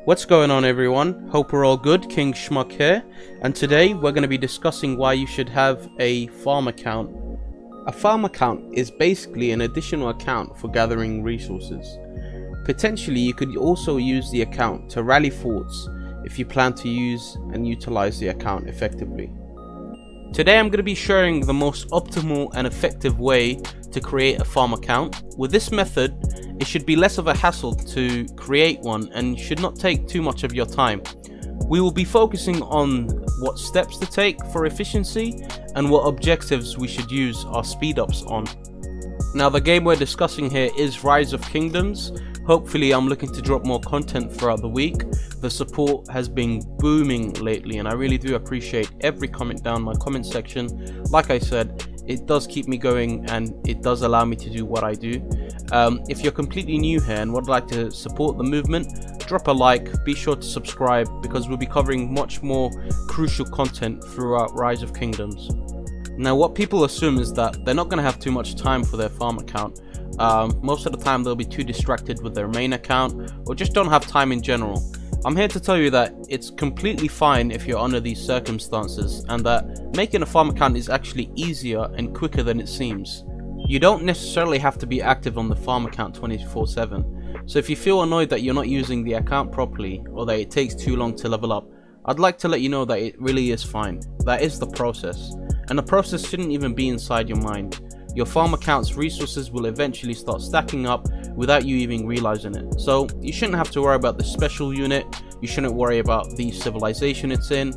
What's going on, everyone? Hope we're all good. King Schmuck here, and today we're going to be discussing why you should have a farm account. A farm account is basically an additional account for gathering resources. Potentially you could also use the account to rally forts if you plan to use and utilize the account effectively. Today I'm going to be sharing the most optimal and effective way to create a farm account. With this method, it should be less of a hassle to create one and should not take too much of your time. We will be focusing on what steps to take for efficiency and what objectives we should use our speed ups on. Now, the game we're discussing here is Rise of Kingdoms. Hopefully I'm looking to drop more content throughout the week. The support has been booming lately and I really do appreciate every comment down my comment section. Like I said, it does keep me going and it does allow me to do what I do. If you're completely new here and would like to support the movement, drop a like, be sure to subscribe because we'll be covering much more crucial content throughout Rise of Kingdoms. Now, what people assume is that they're not going to have too much time for their farm account. Most of the time they'll be too distracted with their main account or just don't have time in general. I'm here to tell you that it's completely fine if you're under these circumstances and that making a farm account is actually easier and quicker than it seems. You don't necessarily have to be active on the farm account 24/7. So if you feel annoyed that you're not using the account properly or that it takes too long to level up, I'd like to let you know that it really is fine. That is the process. And the process shouldn't even be inside your mind. Your farm account's resources will eventually start stacking up without you even realizing it. So you shouldn't have to worry about the special unit, you shouldn't worry about the civilization it's in.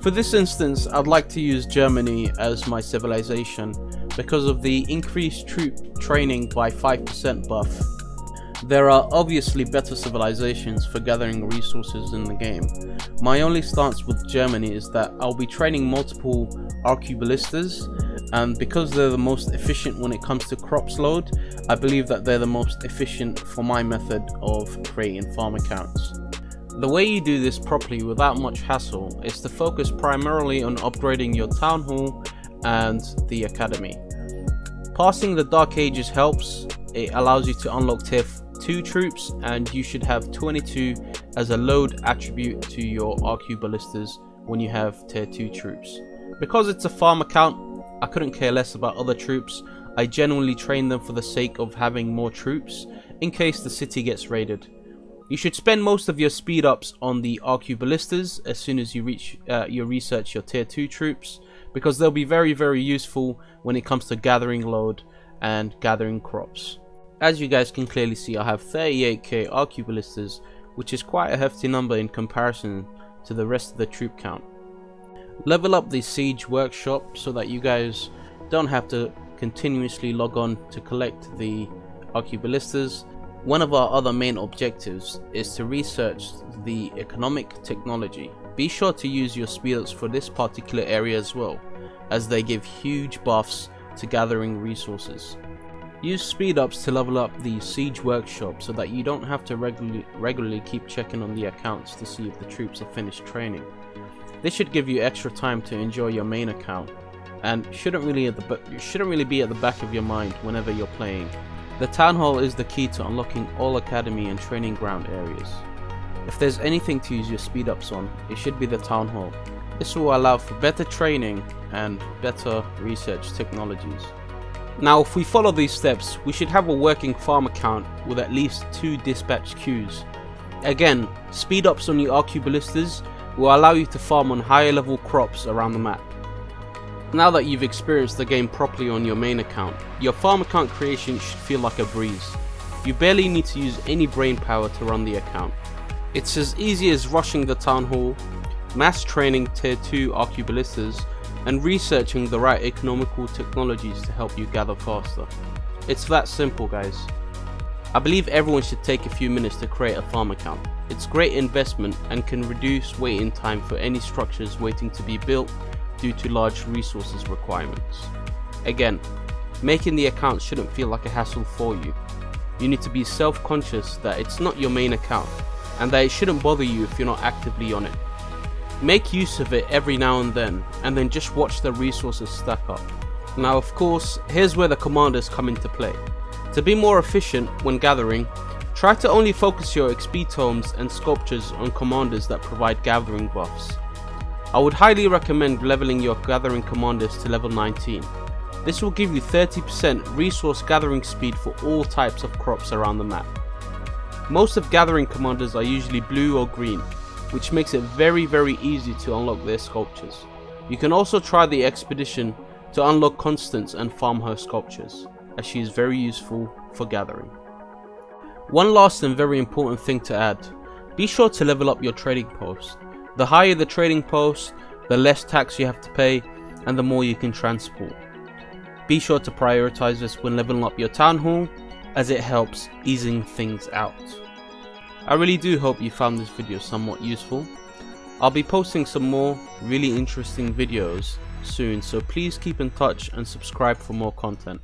For this instance, I'd like to use Germany as my civilization because of the increased troop training by 5% buff. There are obviously better civilizations for gathering resources in the game. My only stance with Germany is that I'll be training multiple arquebulistas, and because they're the most efficient when it comes to crops load, I believe that they're the most efficient for my method of creating farm accounts. The way you do this properly without much hassle is to focus primarily on upgrading your town hall and the academy. Passing the Dark Ages helps. It allows you to unlock tier 2 troops and you should have 22 as a load attribute to your arquebulistas when you have tier 2 troops. Because it's a farm account, I couldn't care less about other troops. I genuinely train them for the sake of having more troops in case the city gets raided. You should spend most of your speed ups on the arquebulistas as soon as you reach your research your tier 2 troops, because they'll be very useful when it comes to gathering load and gathering crops. As you guys can clearly see, I have 38k arquebulistas, which is quite a hefty number in comparison to the rest of the troop count. Level up the siege workshop so that you guys don't have to continuously log on to collect the arquebulistas. One of our other main objectives is to research the economic technology. Be sure to use your speedups for this particular area as well, as they give huge buffs to gathering resources. Use speedups to level up the siege workshop so that you don't have to regularly keep checking on the accounts to see if the troops are finished training. This should give you extra time to enjoy your main account and shouldn't really be at the back of your mind whenever you're playing. The town hall is the key to unlocking all academy and training ground areas. If there's anything to use your speed ups on, it should be the town hall. This will allow for better training and better research technologies. Now, if we follow these steps, we should have a working farm account with at least 2 dispatch queues. Again, speed ups on your arquebulistas will allow you to farm on higher level crops around the map. Now that you've experienced the game properly on your main account, your farm account creation should feel like a breeze. You barely need to use any brain power to run the account. It's as easy as rushing the town hall, mass training tier 2 arquebulistas, and researching the right economical technologies to help you gather faster. It's that simple, guys. I believe everyone should take a few minutes to create a farm account. It's great investment and can reduce waiting time for any structures waiting to be built due to large resources requirements. Again, making the account shouldn't feel like a hassle for you. You need to be self-conscious that it's not your main account and that it shouldn't bother you if you're not actively on it. Make use of it every now and then just watch the resources stack up. Now, of course, here's where the commanders come into play. To be more efficient when gathering, Try to only focus your XP tomes and sculptures on commanders that provide gathering buffs. I would highly recommend leveling your gathering commanders to level 19. This will give you 30% resource gathering speed for all types of crops around the map. Most of gathering commanders are usually blue or green, which makes it very easy to unlock their sculptures. You can also try the expedition to unlock Constance and farm her sculptures, as she is very useful for gathering. One last and very important thing to add, be sure to level up your trading post. The higher the trading post, the less tax you have to pay and the more you can transport. Be sure to prioritize this when leveling up your town hall, as it helps easing things out. I really do hope you found this video somewhat useful. I'll be posting some more really interesting videos soon, so please keep in touch and subscribe for more content.